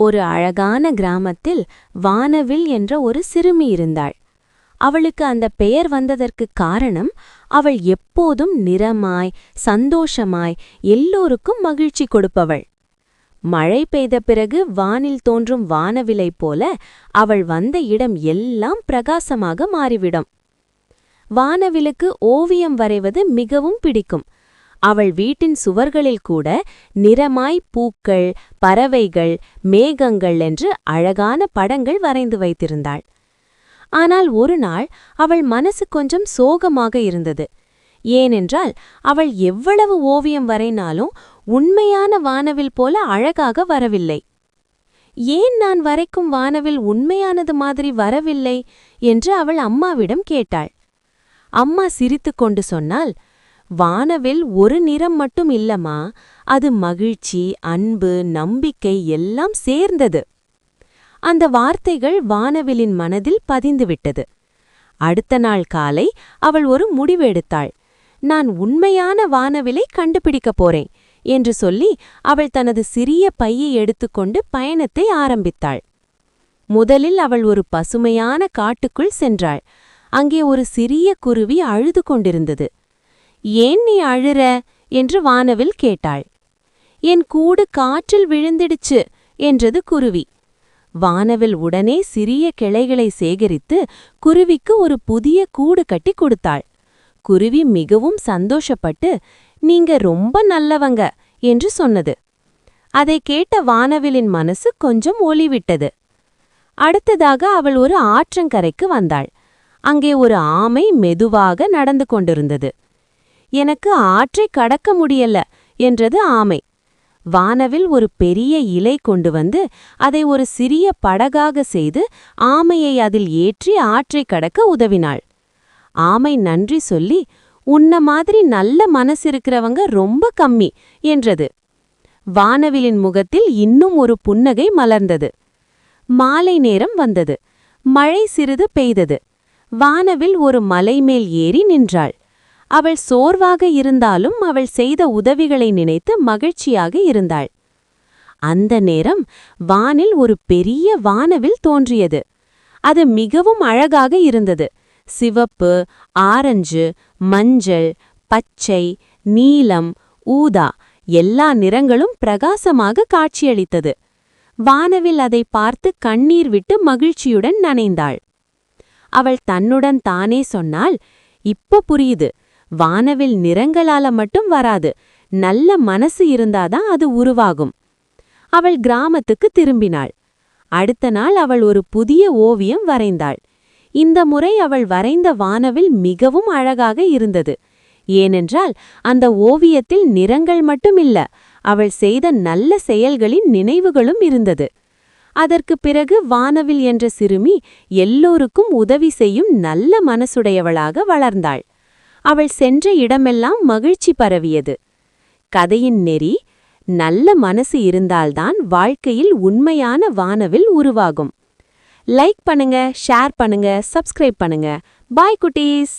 ஒரு அழகான கிராமத்தில் வானவில் என்ற ஒரு சிறுமி இருந்தாள். அவளுக்கு அந்த பெயர் வந்ததற்கு காரணம், அவள் எப்போதும் நிறமாய் சந்தோஷமாய் எல்லோருக்கும் மகிழ்ச்சி கொடுப்பவள். மழை பெய்த பிறகு வானில் தோன்றும் வானவிலைப் போல அவள் வந்த இடம் எல்லாம் பிரகாசமாக மாறிவிடும். வானவிலுக்கு ஓவியம் வரைவது மிகவும் பிடிக்கும். அவள் வீட்டின் சுவர்களில் கூட நிறமாய் பூக்கள், பறவைகள், மேகங்கள் என்று அழகான படங்கள் வரைந்து வைத்திருந்தாள். ஆனால் ஒரு நாள் அவள் மனசு கொஞ்சம் சோகமாக இருந்தது. ஏனென்றால் அவள் எவ்வளவு ஓவியம் வரைனாலும் உண்மையான வானவில் போல அழகாக வரவில்லை. ஏன் நான் வரைக்கும் வானவில் உண்மையானது மாதிரி வரவில்லை என்று அவள் அம்மாவிடம் கேட்டாள். அம்மா சிரித்துக்கொண்டு சொன்னாள், வானவில் ஒரு நிறம் மட்டும் இல்லம்மா, அது மகிழ்ச்சி, அன்பு, நம்பிக்கை எல்லாம் சேர்ந்தது. அந்த வார்த்தைகள் வானவிலின் மனதில் பதிந்துவிட்டது. அடுத்த நாள் காலை அவள் ஒரு முடிவெடுத்தாள். நான் உண்மையான வானவிலை கண்டுபிடிக்கப் போறேன் என்று சொல்லி அவள் தனது சிறிய பையை எடுத்துக்கொண்டு பயணத்தை ஆரம்பித்தாள். முதலில் அவள் ஒரு பசுமையான காட்டுக்குள் சென்றாள். அங்கே ஒரு சிறிய குருவி அழுது கொண்டிருந்தது. ஏன் நீ அழுற என்று வானவில் கேட்டாள். என் கூடு காற்றில் விழுந்திடுச்சு என்றது குருவி. வானவில் உடனே சிறிய கிளைகளை சேகரித்து குருவிக்கு ஒரு புதிய கூடு கட்டி கொடுத்தாள். குருவி மிகவும் சந்தோஷப்பட்டு, நீங்க ரொம்ப நல்லவங்க என்று சொன்னது. அதை கேட்ட வானவிலின் மனசு கொஞ்சம் ஒளிவிட்டது. அடுத்ததாக அவள் ஒரு ஆற்றங்கரைக்கு வந்தாள். அங்கே ஒரு ஆமை மெதுவாக நடந்து கொண்டிருந்தது. எனக்கு ஆற்றை கடக்க முடியல என்றது ஆமை. வானவில் ஒரு பெரிய இலை கொண்டு வந்து அதை ஒரு சிறிய படகாக செய்து ஆமையை அதில் ஏற்றி ஆற்றை கடக்க உதவினாள். ஆமை நன்றி சொல்லி, உன்ன மாதிரி நல்ல மனசிருக்கிறவங்க ரொம்ப கம்மி என்றது. வானவிலின் முகத்தில் இன்னும் ஒரு புன்னகை மலர்ந்தது. மாலை நேரம் வந்தது. மழை சிறிது பெய்தது. வானவில் ஒரு மலை மேல் ஏறி நின்றாள். அவள் சோர்வாக இருந்தாலும் அவள் செய்த உதவிகளை நினைத்து மகிழ்ச்சியாக இருந்தாள். அந்த நேரம் வானில் ஒரு பெரிய வானவில் தோன்றியது. அது மிகவும் அழகாக இருந்தது. சிவப்பு, ஆரஞ்சு, மஞ்சள், பச்சை, நீலம், ஊதா எல்லா நிறங்களும் பிரகாசமாக காட்சியளித்தது. வானவில் அதை பார்த்து கண்ணீர் விட்டு மகிழ்ச்சியுடன் நனைந்தாள். அவள் தன்னுடன் தானே சொன்னாள், இப்ப புரியுது, வானவில் நிறங்களால மட்டும் வராது, நல்ல மனசு இருந்தாதான் அது உருவாகும். அவள் கிராமத்துக்கு திரும்பினாள். அடுத்த நாள் அவள் ஒரு புதிய ஓவியம் வரைந்தாள். இந்த முறை அவள் வரைந்த வானவில் மிகவும் அழகாக இருந்தது. ஏனென்றால் அந்த ஓவியத்தில் நிறங்கள் மட்டுமில்ல, அவள் செய்த நல்ல செயல்களின் நினைவுகளும் இருந்தது. அதற்கு பிறகு வானவில் என்ற சிறுமி எல்லோருக்கும் உதவி செய்யும் நல்ல மனசுடையவளாக வளர்ந்தாள். அவள் சென்ற இடமெல்லாம் மகிழ்ச்சி பரவியது. கதையின் நெறி, நல்ல மனசு இருந்தால்தான் வாழ்க்கையில் உண்மையான வானவில் உருவாகும். லைக் பண்ணுங்க, ஷேர் பண்ணுங்க, சப்ஸ்கிரைப் பண்ணுங்க. பாய் குட்டீஸ்.